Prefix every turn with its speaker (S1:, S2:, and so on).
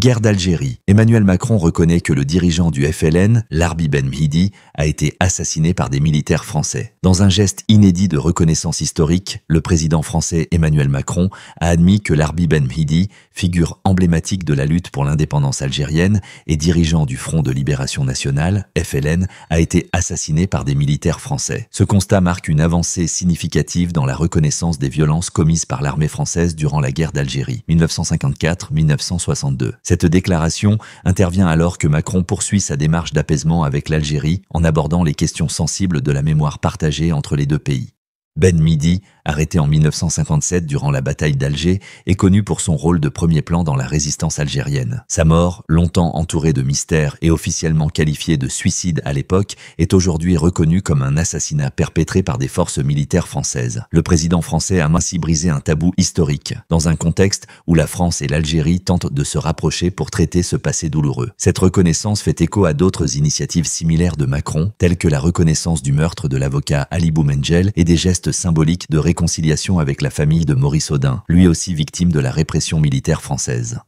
S1: Guerre d'Algérie. Emmanuel Macron reconnaît que le dirigeant du FLN, Larbi Ben Mhidi, a été assassiné par des militaires français. Dans un geste inédit de reconnaissance historique, le président français Emmanuel Macron a admis que Larbi Ben Mhidi, figure emblématique de la lutte pour l'indépendance algérienne et dirigeant du Front de Libération Nationale, FLN, a été assassiné par des militaires français. Ce constat marque une avancée significative dans la reconnaissance des violences commises par l'armée française durant la guerre d'Algérie, 1954-1962. Cette déclaration intervient alors que Macron poursuit sa démarche d'apaisement avec l'Algérie en abordant les questions sensibles de la mémoire partagée entre les deux pays. Ben Mhidi, arrêté en 1957 durant la bataille d'Alger, est connu pour son rôle de premier plan dans la résistance algérienne. Sa mort, longtemps entourée de mystères et officiellement qualifiée de suicide à l'époque, est aujourd'hui reconnue comme un assassinat perpétré par des forces militaires françaises. Le président français a ainsi brisé un tabou historique, dans un contexte où la France et l'Algérie tentent de se rapprocher pour traiter ce passé douloureux. Cette reconnaissance fait écho à d'autres initiatives similaires de Macron, telles que la reconnaissance du meurtre de l'avocat Ali Boumendjel et des gestes symbolique de réconciliation avec la famille de Maurice Audin, lui aussi victime de la répression militaire française.